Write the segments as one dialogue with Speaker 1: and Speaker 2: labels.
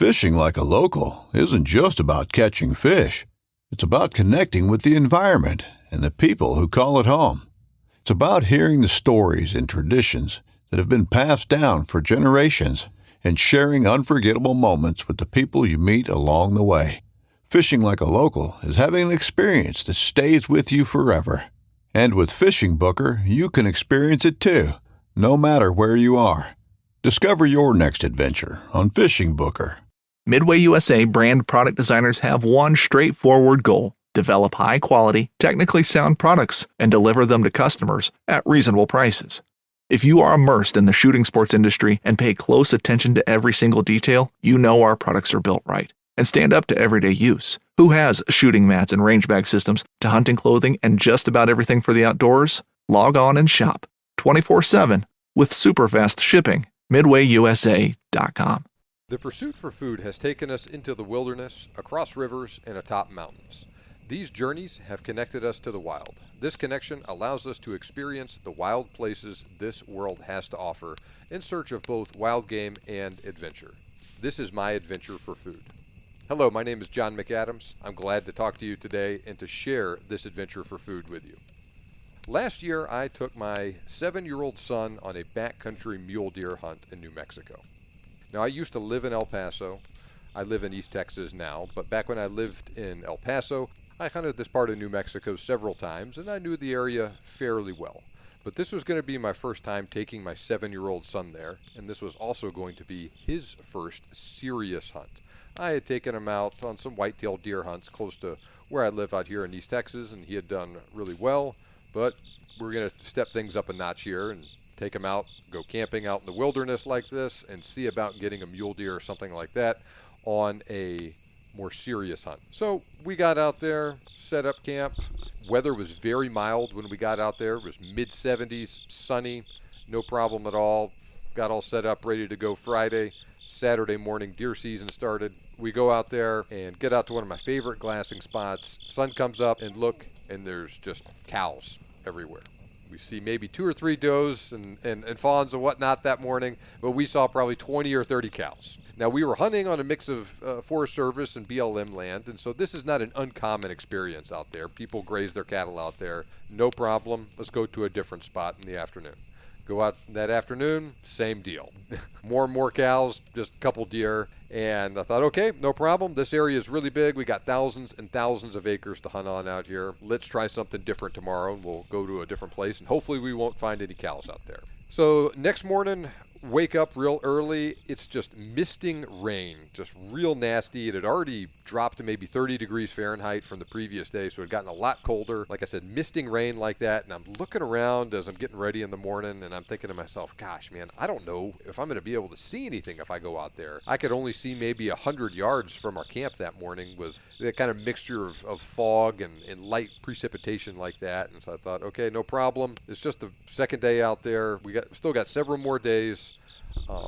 Speaker 1: Fishing like a local isn't just about catching fish. It's about connecting with the environment and the people who call it home. It's about hearing the stories and traditions that have been passed down for generations and sharing unforgettable moments with the people you meet along the way. Fishing like a local is having an experience that stays with you forever. And with Fishing Booker, you can experience it too, no matter where you are. Discover your next adventure on Fishing Booker.
Speaker 2: Midway USA brand product designers have one straightforward goal: develop high-quality, technically sound products and deliver them to customers at reasonable prices. If you are immersed in the shooting sports industry and pay close attention to every single detail, you know our products are built right and stand up to everyday use. Who has shooting mats and range bag systems to hunting clothing and just about everything for the outdoors? Log on and shop 24/7 with super fast shipping. MidwayUSA.com.
Speaker 3: The pursuit for food has taken us into the wilderness, across rivers, and atop mountains. These journeys have connected us to the wild. This connection allows us to experience the wild places this world has to offer in search of both wild game and adventure. This is my adventure for food. Hello, my name is John McAdams. I'm glad to talk to you today and to share this adventure for food with you. Last year, I took my 7-year-old son on a backcountry mule deer hunt in New Mexico. Now, I used to live in El Paso. I live in East Texas now, but back when I lived in El Paso, I hunted this part of New Mexico several times, and I knew the area fairly well. But this was going to be my first time taking my 7-year-old son there, and this was also going to be his first serious hunt. I had taken him out on some white-tailed deer hunts close to where I live out here in East Texas, and he had done really well, but we're going to step things up a notch here and take him out, go camping out in the wilderness like this, and see about getting a mule deer or something like that on a more serious hunt. So we got out there, set up camp. Weather was very mild when we got out there. It was mid-70s, sunny, no problem at all. Got all set up, ready to go Friday. Saturday morning, deer season started. We go out there and get out to one of my favorite glassing spots. Sun comes up and look, and there's just cows everywhere. We see maybe 2 or 3 does and fawns and whatnot that morning, but we saw probably 20 or 30 cows. Now, we were hunting on a mix of Forest Service and BLM land, and so this is not an uncommon experience out there. People graze their cattle out there, no problem. Let's go to a different spot in the afternoon. Go out that afternoon, same deal. More and more cows, just a couple deer, and I thought, okay, no problem. This area is really big. We got thousands and thousands of acres to hunt on out here. Let's try something different tomorrow, and we'll go to a different place, and hopefully we won't find any cows out there. So next morning, wake up real early. It's just misting rain, just real nasty. It had already dropped to maybe 30 degrees Fahrenheit from the previous day, so it had gotten a lot colder. Like I said, misting rain like that, and I'm looking around as I'm getting ready in the morning, and I'm thinking to myself, gosh, man, I don't know if I'm going to be able to see anything if I go out there. I could only see maybe 100 yards from our camp that morning with that kind of mixture of fog and light precipitation like that, and so I thought, okay, no problem. It's just the second day out there. We still got several more days.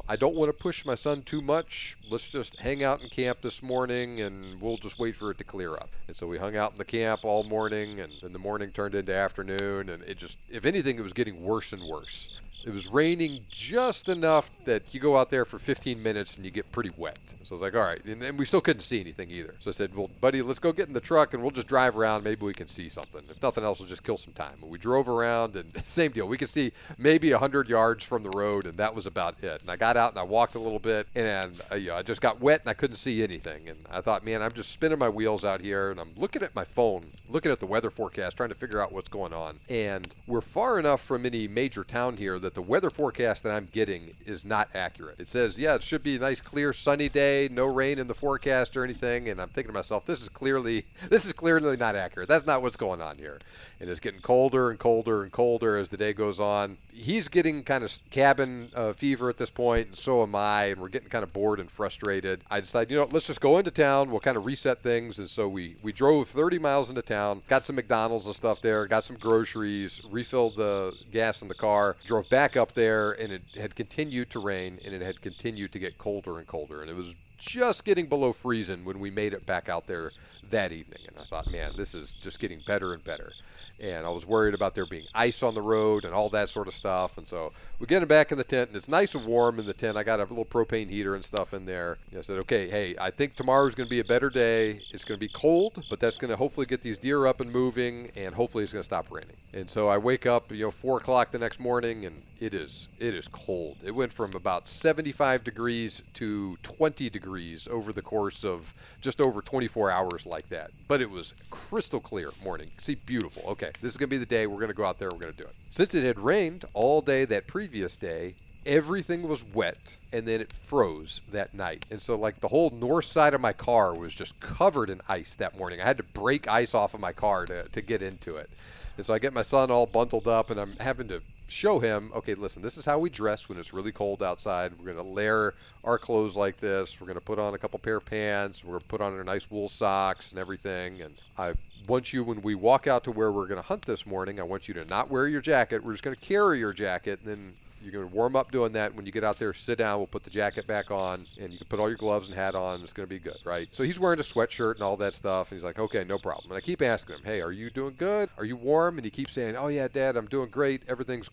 Speaker 3: I don't want to push my son too much. Let's just hang out in camp this morning, and we'll just wait for it to clear up. And so we hung out in the camp all morning, and then the morning turned into afternoon, and it just, if anything, it was getting worse and worse. It was raining just enough that you go out there for 15 minutes and you get pretty wet. So I was like, all right. And we still couldn't see anything either. So I said, well, buddy, let's go get in the truck and we'll just drive around. Maybe we can see something. If nothing else, we'll just kill some time. And we drove around, and same deal. We could see maybe 100 yards from the road, and that was about it. And I got out and I walked a little bit, and I just got wet and I couldn't see anything. And I thought, man, I'm just spinning my wheels out here, and I'm looking at my phone, looking at the weather forecast, trying to figure out what's going on. And we're far enough from any major town here that the weather forecast that I'm getting is not accurate. It says, yeah, it should be a nice, clear, sunny day, no rain in the forecast or anything. And I'm thinking to myself, this is clearly not accurate. That's not what's going on here. And it's getting colder and colder and colder as the day goes on. He's getting kind of cabin fever at this point, and so am I, and we're getting kind of bored and frustrated. I decided, let's just go into town. We'll kind of reset things. And so we drove 30 miles into town, got some McDonald's and stuff there, got some groceries, refilled the gas in the car, drove back up there, and it had continued to rain, and it had continued to get colder and colder. And it was just getting below freezing when we made it back out there that evening. And I thought, man, this is just getting better and better. And I was worried about there being ice on the road and all that sort of stuff. And so we get him back in the tent, and it's nice and warm in the tent. I got a little propane heater and stuff in there. I said, okay, hey, I think tomorrow's going to be a better day. It's going to be cold, but that's going to hopefully get these deer up and moving, and hopefully it's going to stop raining. And so I wake up, 4 o'clock the next morning, and it is cold. It went from about 75 degrees to 20 degrees over the course of just over 24 hours like that. But it was crystal clear morning. See, beautiful. Okay, this is going to be the day. We're going to go out there. We're going to do it. Since it had rained all day that previous day, everything was wet, and then it froze that night. And so, like, the whole north side of my car was just covered in ice that morning. I had to break ice off of my car to get into it. And so I get my son all bundled up, and I'm having to show him, okay, listen, this is how we dress when it's really cold outside. We're going to layer our clothes like this. We're going to put on a couple pair of pants. We're going to put on our nice wool socks and everything. And I want you, when we walk out to where we're going to hunt this morning, I want you to not wear your jacket. We're just going to carry your jacket, and then you're going to warm up doing that. When you get out there, sit down, we'll put the jacket back on, and you can put all your gloves and hat on. It's going to be good, right? So he's wearing a sweatshirt and all that stuff, and he's like, okay, no problem. And I keep asking him, hey, are you doing good? Are you warm? And he keeps saying, oh, yeah, Dad, I'm doing great. Everything's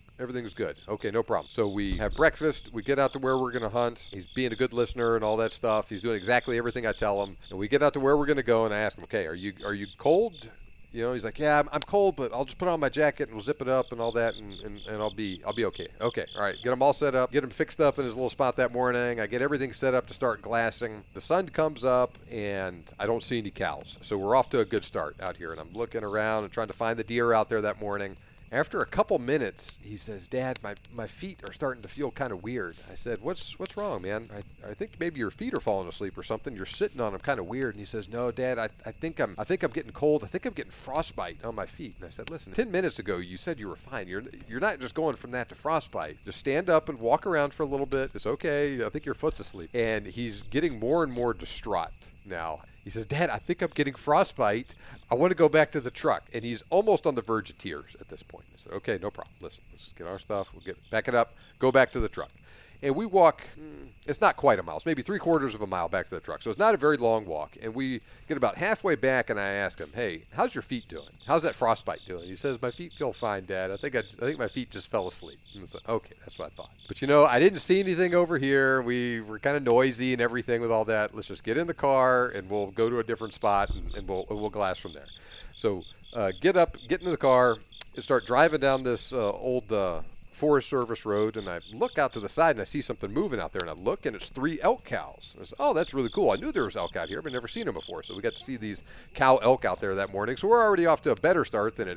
Speaker 3: good. Okay, no problem. So we have breakfast. We get out to where we're going to hunt. He's being a good listener and all that stuff. He's doing exactly everything I tell him. And we get out to where we're going to go, and I ask him, okay, are you cold? He's like, yeah, I'm cold, but I'll just put on my jacket and we'll zip it up and all that, and I'll be okay. Okay, all right, get him all set up, get him fixed up in his little spot that morning. I get everything set up to start glassing. The sun comes up, and I don't see any cows. So we're off to a good start out here, and I'm looking around and trying to find the deer out there that morning. After a couple minutes, he says, Dad, my feet are starting to feel kind of weird. I said, what's wrong, man? I think maybe your feet are falling asleep or something. You're sitting on them kind of weird. And he says, no, Dad, I think I'm getting cold. I think I'm getting frostbite on my feet. And I said, listen, 10 minutes ago you said you were fine. You're not just going from that to frostbite. Just stand up and walk around for a little bit. It's okay. I think your foot's asleep. And he's getting more and more distraught now. He says, Dad, I think I'm getting frostbite. I want to go back to the truck. And he's almost on the verge of tears at this point. I said, okay, no problem. Listen, let's get our stuff. We'll back it up, go back to the truck. And we walk, it's not quite a mile. It's maybe 3/4 of a mile back to the truck. So it's not a very long walk. And we get about halfway back, and I ask him, hey, how's your feet doing? How's that frostbite doing? He says, my feet feel fine, Dad. I think my feet just fell asleep. And I said, okay, that's what I thought. But, I didn't see anything over here. We were kind of noisy and everything with all that. Let's just get in the car, and we'll go to a different spot, and we'll glass from there. So get into the car, and start driving down this old Forest Service road, and I look out to the side, and I see something moving out there, and I look, and it's 3 elk cows. I said, oh, that's really cool. I knew there was elk out here, but never seen them before. So we got to see these cow elk out there that morning. So we're already off to a better start than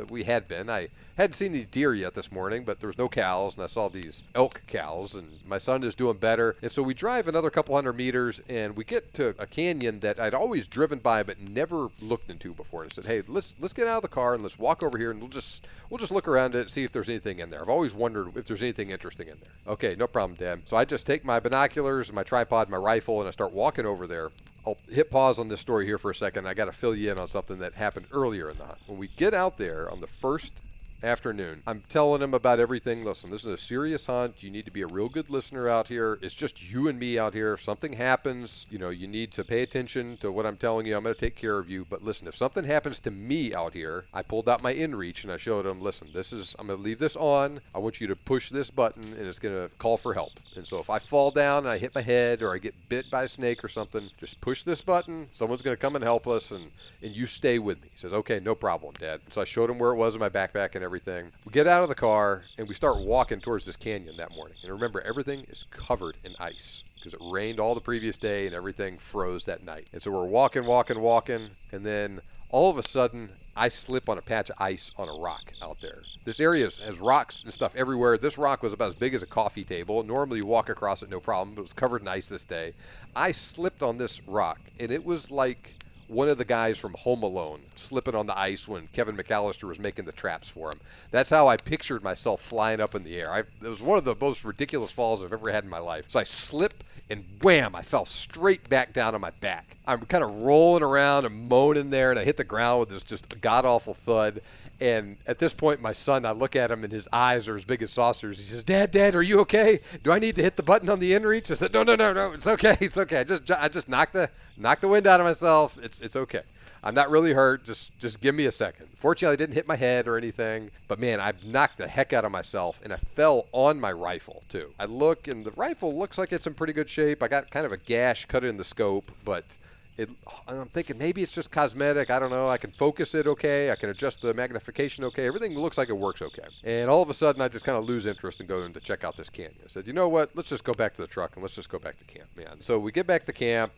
Speaker 3: we had been. I hadn't seen any deer yet this morning, but there was no cows, and I saw these elk cows, and my son is doing better. And so we drive another couple hundred meters, and we get to a canyon that I'd always driven by but never looked into before. And I said, hey, let's get out of the car, and let's walk over here, and we'll just look around it and see if there's anything in there. I've always wondered if there's anything interesting in there. Okay, no problem, Dad. So I just take my binoculars, my tripod, my rifle, and I start walking over there. I'll hit pause on this story here for a second. I got to fill you in on something that happened earlier in the hunt. When we get out there on the first afternoon, I'm telling him about everything. Listen, this is a serious hunt. You need to be a real good listener out here. It's just you and me out here. If something happens, you need to pay attention to what I'm telling you. I'm going to take care of you. But listen, if something happens to me out here, I pulled out my inReach and I showed him, listen, I'm going to leave this on. I want you to push this button, and it's going to call for help. And so if I fall down and I hit my head, or I get bit by a snake or something, just push this button. Someone's going to come and help us, and you stay with me. He says, okay, no problem, Dad. So I showed him where it was in my backpack and everything. We get out of the car, and we start walking towards this canyon that morning. And remember, everything is covered in ice because it rained all the previous day, and everything froze that night. And so we're walking, and then all of a sudden, I slip on a patch of ice on a rock out there. This area has rocks and stuff everywhere. This rock was about as big as a coffee table. Normally you walk across it no problem, but it was covered in ice this day. I slipped on this rock, and it was like one of the guys from Home Alone slipping on the ice when Kevin McAllister was making the traps for him. That's how I pictured myself flying up in the air. It was one of the most ridiculous falls I've ever had in my life. So I slipped, and wham, I fell straight back down on my back. I'm kind of rolling around and moaning there, and I hit the ground with this just god-awful thud. And at this point, my son, I look at him, and his eyes are as big as saucers. He says, Dad, are you okay? Do I need to hit the button on the inReach? I said, no, it's okay. I just knocked the wind out of myself. It's okay. I'm not really hurt. Just give me a second. Fortunately, I didn't hit my head or anything. But man, I knocked the heck out of myself, and I fell on my rifle too. I look, and the rifle looks like it's in pretty good shape. I got kind of a gash cut in the scope, but I'm thinking maybe it's just cosmetic. I don't know. I can focus it okay. I can adjust the magnification okay. Everything looks like it works okay. And all of a sudden, I just kind of lose interest in going to check out this canyon. I said, you know what? Let's just go back to the truck and let's just go back to camp, man. So we get back to camp,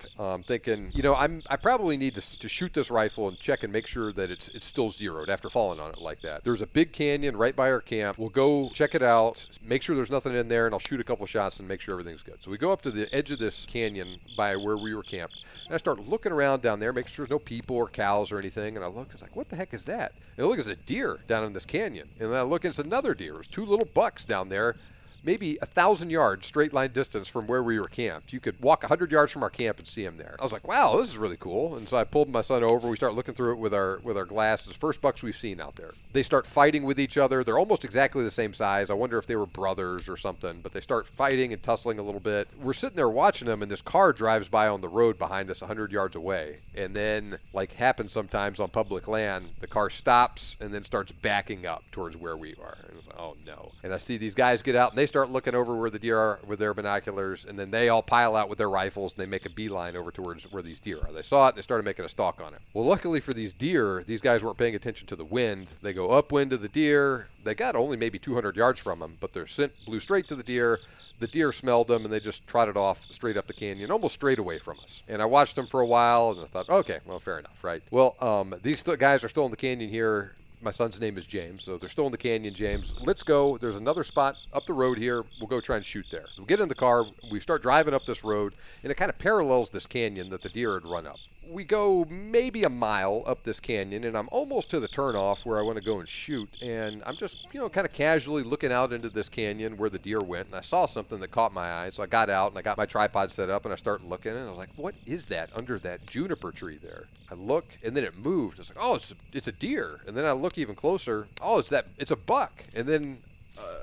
Speaker 3: thinking, I probably need to shoot this rifle and check and make sure that it's still zeroed after falling on it like that. There's a big canyon right by our camp. We'll go check it out, make sure there's nothing in there, and I'll shoot a couple shots and make sure everything's good. So we go up to the edge of this canyon by where we were camped. And I start looking around down there, making sure there's no people or cows or anything. And I look, it's like, what the heck is that? And I look, it's a deer down in this canyon. And then I look, it's another deer. There's two little bucks down there, maybe 1,000 yards straight line distance from where we were camped. You could walk 100 yards from our camp and see them there. I was like, wow, this is really cool. And so I pulled my son over. We start looking through it with our glasses. First bucks we've seen out there. They start fighting with each other. They're almost exactly the same size. I wonder if they were brothers or something, but they start fighting and tussling a little bit. We're sitting there watching them, and this car drives by on the road behind us 100 yards away. And then, like happens sometimes on public land, the car stops and then starts backing up towards where we are. And I was like, oh no. And I see these guys get out, and they start looking over where the deer are with their binoculars, and then they all pile out with their rifles, and they make a beeline over towards where these deer are. They saw it, and they started making a stalk on it. Well, luckily for these deer, these guys weren't paying attention to the wind. They go upwind to the deer. They got only maybe 200 yards from them, but their scent blew straight to the deer. The deer smelled them, and they just trotted off straight up the canyon, almost straight away from us. And I watched them for a while, and I thought, okay, well, fair enough, right? Well, these guys are still in the canyon here. My son's name is James, so they're still in the canyon, James. Let's go. There's another spot up the road here. We'll go try and shoot there. We get in the car. We start driving up this road, and it kind of parallels this canyon that the deer had run up. We go maybe a mile up this canyon, and I'm almost to the turnoff where I want to go and shoot. And I'm just, kind of casually looking out into this canyon where the deer went, and I saw something that caught my eye. So I got out, and I got my tripod set up, and I started looking, and I was like, what is that under that juniper tree there? I look, and then it moved. I was like, oh, it's a deer. And then I look even closer. Oh, it's a buck. And then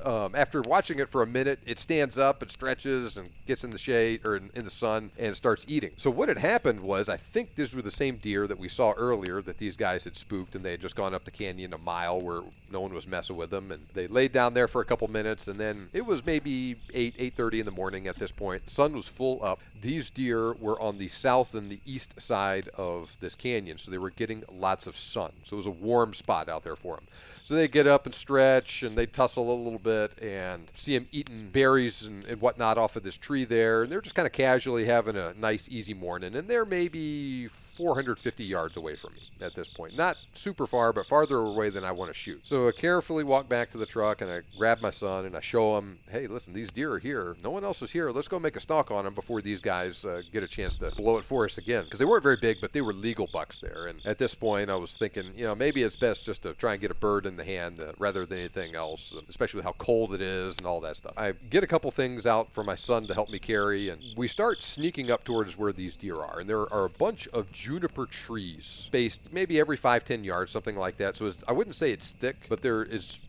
Speaker 3: after watching it for a minute, it stands up and stretches and gets in the shade or in the sun and starts eating. So what had happened was, I think these were the same deer that we saw earlier that these guys had spooked, and they had just gone up the canyon a mile where no one was messing with them. And they laid down there for a couple minutes, and then it was maybe 8:30 in the morning at this point. The sun was full up. These deer were on the south and the east side of this canyon, so they were getting lots of sun. So it was a warm spot out there for them. So they get up and stretch, and they tussle a little bit, and see them eating berries and whatnot off of this tree there. And they're just kind of casually having a nice, easy morning. And they're maybe 450 yards away from me at this point. Not super far, but farther away than I want to shoot. So I carefully walk back to the truck, and I grab my son, and I show him, hey, listen, these deer are here. No one else is here. Let's go make a stalk on them before these guys get a chance to blow it for us again. Because they weren't very big, but they were legal bucks there. And at this point, I was thinking, maybe it's best just to try and get a bird in the hand rather than anything else, especially with how cold it is and all that stuff. I get a couple things out for my son to help me carry, and we start sneaking up towards where these deer are. And there are a bunch of juniper trees spaced maybe every 5-10 yards, something like that. So I wouldn't say it's thick, but it's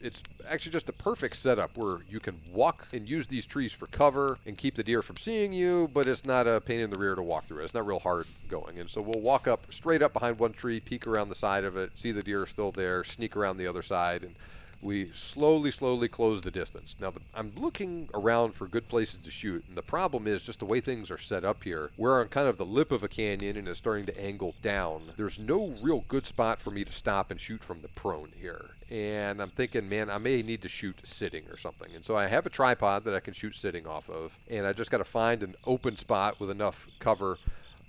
Speaker 3: actually just a perfect setup where you can walk and use these trees for cover and keep the deer from seeing you, but it's not a pain in the rear to walk through it. It's not real hard going. And so we'll walk up straight up behind one tree, peek around the side of it, see the deer still there, sneak around the other side, and we slowly close the distance. Now, I'm looking around for good places to shoot, and the problem is just the way things are set up here. We're on kind of the lip of a canyon, and it's starting to angle down. There's no real good spot for me to stop and shoot from the prone here. And I'm thinking, man, I may need to shoot sitting or something. And so I have a tripod that I can shoot sitting off of, and I just got to find an open spot with enough cover,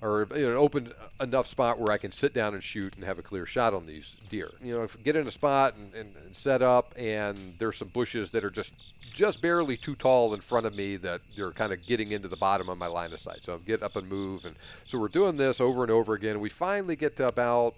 Speaker 3: or an open enough spot where I can sit down and shoot and have a clear shot on these deer. If I get in a spot and set up, and there's some bushes that are just barely too tall in front of me that they're kind of getting into the bottom of my line of sight. So I'll get up and move. And so we're doing this over and over again. We finally get to about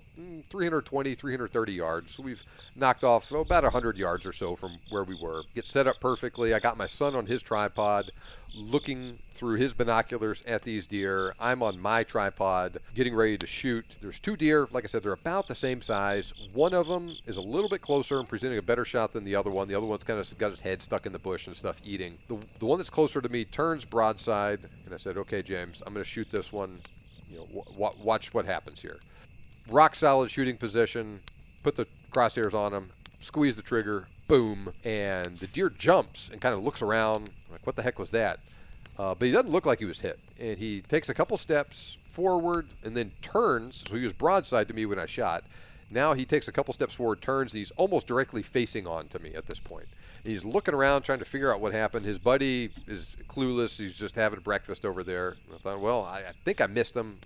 Speaker 3: 320, 330 yards. So we've knocked off about 100 yards or so from where we were. Get set up perfectly. I got my son on his tripod, looking through his binoculars at these deer. I'm on my tripod getting ready to shoot. There's two deer. Like I said, they're about the same size. One of them is a little bit closer and presenting a better shot than the other one. The other one's kind of got his head stuck in the bush and stuff eating. The one that's closer to me turns broadside, and I said, okay, James, I'm going to shoot this one. Watch what happens here. rock solid shooting position, put the crosshairs on him, squeeze the trigger, boom, and the deer jumps and kind of looks around, like, what the heck was that? But he doesn't look like he was hit. And he takes a couple steps forward and then turns. So he was broadside to me when I shot. Now he takes a couple steps forward, turns, and he's almost directly facing on to me at this point. He's looking around trying to figure out what happened. His buddy is clueless. He's just having breakfast over there. I thought, well, I think I missed him.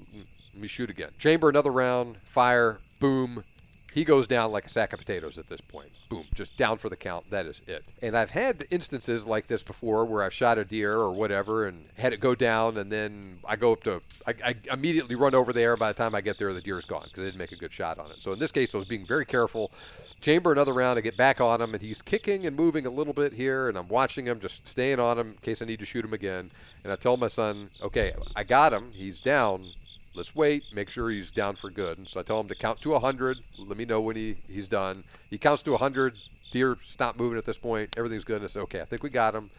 Speaker 3: Let me shoot again. Chamber another round, fire, boom. He goes down like a sack of potatoes at this point. Boom, just down for the count. That is it. And I've had instances like this before where I've shot a deer or whatever and had it go down, and then I go up to, I immediately run over there. By the time I get there, the deer's gone because I didn't make a good shot on it. So in this case, I was being very careful. Chamber another round, I get back on him, and he's kicking and moving a little bit here, and I'm watching him, just staying on him in case I need to shoot him again. And I tell my son, okay, I got him. He's down. Let's wait, make sure he's down for good. And so I tell him to count to 100. Let me know when he's done. He counts to 100. Deer stop moving at this point. Everything's good. And I say, okay, I think we got him.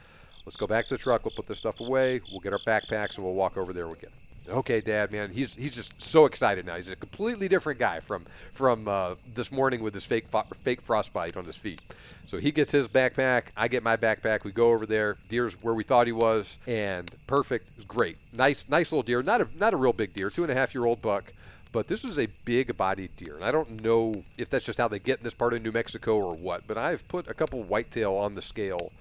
Speaker 3: Let's go back to the truck. We'll put this stuff away. We'll get our backpacks, and we'll walk over there. We'll get him. Okay, Dad, man, he's just so excited now. He's a completely different guy from this morning with his fake frostbite on his feet. So he gets his backpack, I get my backpack, we go over there, deer's where we thought he was, and perfect, it was great. Nice little deer, not a real big deer, 2.5-year-old buck, but this was a big-bodied deer. And I don't know if that's just how they get in this part of New Mexico or what, but I've put a couple whitetail on the scale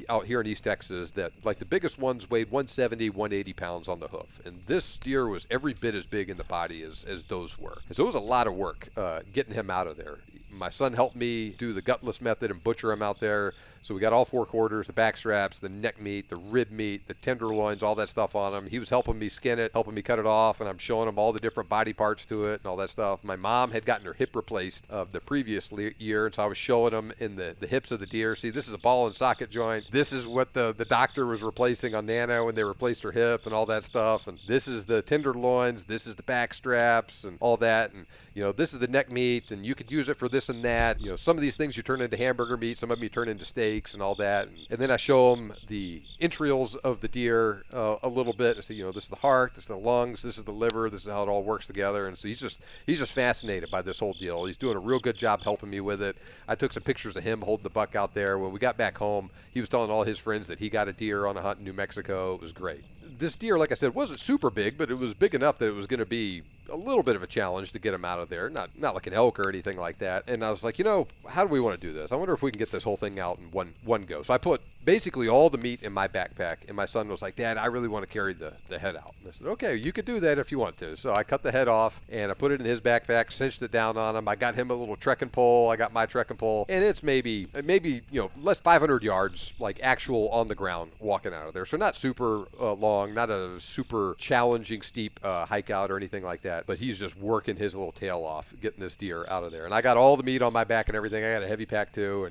Speaker 3: out here in East Texas that, like, the biggest ones weighed 170, 180 pounds on the hoof. And this deer was every bit as big in the body as those were. And so it was a lot of work getting him out of there. My son helped me do the gutless method and butcher him out there. So we got all 4 quarters, the back straps, the neck meat, the rib meat, the tenderloins, all that stuff on him. He was helping me skin it, helping me cut it off, and I'm showing him all the different body parts to it and all that stuff. My mom had gotten her hip replaced the previous year, and so I was showing him in the hips of the deer. See, this is a ball and socket joint. This is what the doctor was replacing on Nana when they replaced her hip and all that stuff. And this is the tenderloins. This is the back straps and all that. And, you know, this is the neck meat, and you could use it for this and that. You know, some of these things you turn into hamburger meat, some of them you turn into steaks and all that. And then I show them the entrails of the deer a little bit. I say, you know, this is the heart, this is the lungs, this is the liver, this is how it all works together. And so he's just fascinated by this whole deal. He's doing a real good job helping me with it. I took some pictures of him holding the buck out there. When we got back home, he was telling all his friends that he got a deer on a hunt in New Mexico. It was great. This deer, like I said, wasn't super big, but it was big enough that it was going to be a little bit of a challenge to get him out of there. Not like an elk or anything like that. And I was like, you know, how do we want to do this? I wonder if we can get this whole thing out in one go. So I put basically all the meat in my backpack, and my son was like, Dad, I really want to carry the head out. And I said, okay, you could do that if you want to. So I cut the head off, and I put it in his backpack, cinched it down on him. I got him a little trekking pole. I got my trekking pole, and it's maybe you know, less 500 yards, like actual on the ground walking out of there. So not super long, not a super challenging steep hike out or anything like that, but he's just working his little tail off getting this deer out of there. And I got all the meat on my back and everything. I got a heavy pack too,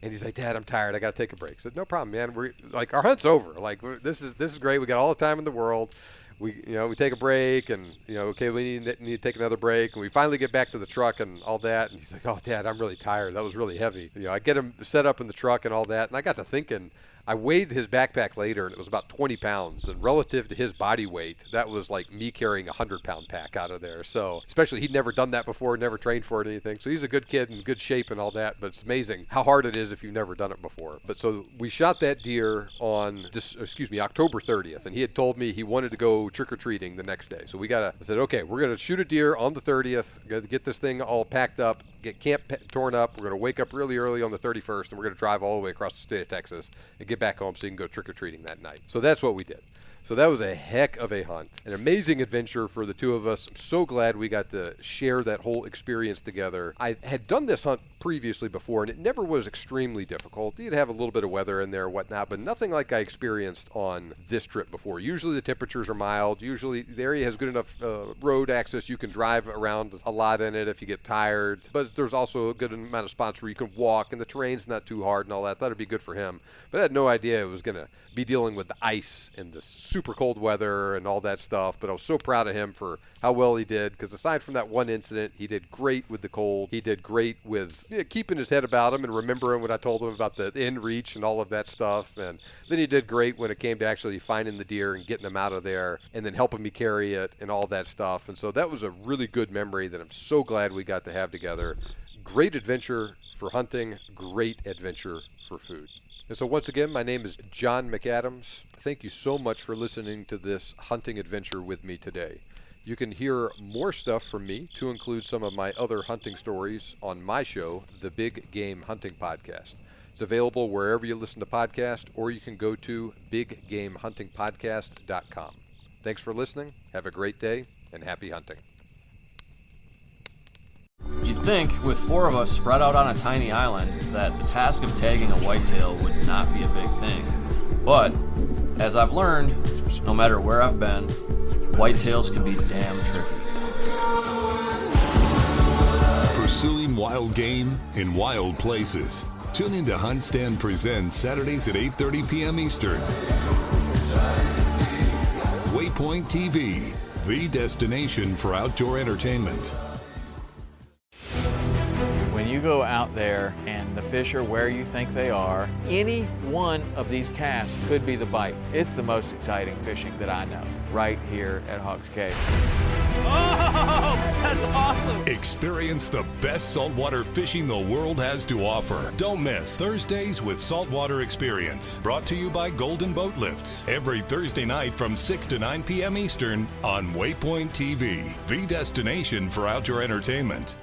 Speaker 3: and he's like, Dad, I'm tired. I got to take a break. I said, no problem, man. We're like, our hunt's over. Like, this is great. We got all the time in the world. We take a break, and, you know, okay, we need to take another break. And we finally get back to the truck and all that. And he's like, oh, Dad, I'm really tired. That was really heavy. You know, I get him set up in the truck and all that. And I got to thinking, I weighed his backpack later, and it was about 20 pounds. And relative to his body weight, that was like me carrying a 100-pound pack out of there. So, especially he'd never done that before, never trained for it or anything. So he's a good kid in good shape and all that. But it's amazing how hard it is if you've never done it before. But so we shot that deer on October 30th. And he had told me he wanted to go trick-or-treating the next day. So I said, okay, we're going to shoot a deer on the 30th. Got to get this thing all packed up, get camp torn up. We're going to wake up really early on the 31st, and we're going to drive all the way across the state of Texas and get back home so you can go trick-or-treating that night. So that's what we did. So that was a heck of a hunt, an amazing adventure for the two of us. I'm so glad we got to share that whole experience together. I had done this hunt previously before, and it never was extremely difficult. You'd have a little bit of weather in there and whatnot, but nothing like I experienced on this trip before. Usually the temperatures are mild. Usually the area has good enough road access. You can drive around a lot in it if you get tired, but there's also a good amount of spots where you can walk, and the terrain's not too hard and all that. Thought it'd be good for him, but I had no idea it was going to be dealing with the ice and the super cold weather and all that stuff. But I was so proud of him for how well he did, because aside from that one incident, he did great with the cold. He did great with keeping his head about him and remembering what I told him about the in reach and all of that stuff. And then he did great when it came to actually finding the deer and getting him out of there and then helping me carry it and all that stuff. And so that was a really good memory that I'm so glad we got to have together. Great adventure for hunting, great adventure for food. And so once again, my name is John McAdams. Thank you so much for listening to this hunting adventure with me today. You can hear more stuff from me, to include some of my other hunting stories, on my show, the Big Game Hunting Podcast. It's available wherever you listen to podcasts, or you can go to biggamehuntingpodcast.com. Thanks for listening. Have a great day, and happy hunting.
Speaker 4: You'd think, with 4 of us spread out on a tiny island, that the task of tagging a whitetail would not be a big thing. But, as I've learned, no matter where I've been, whitetails can be damn tricky.
Speaker 5: Pursuing wild game in wild places. Tune in to Hunt Stand Presents Saturdays at 8:30 p.m. Eastern. Waypoint TV, the destination for outdoor entertainment.
Speaker 6: When you go out there and the fish are where you think they are, any one of these casts could be the bite. It's the most exciting fishing that I know, right here at Hawks Cave.
Speaker 7: Oh, that's awesome!
Speaker 5: Experience the best saltwater fishing the world has to offer. Don't miss Thursdays with Saltwater Experience, brought to you by Golden Boat Lifts, every Thursday night from 6 to 9 p.m. Eastern on Waypoint TV, the destination for outdoor entertainment.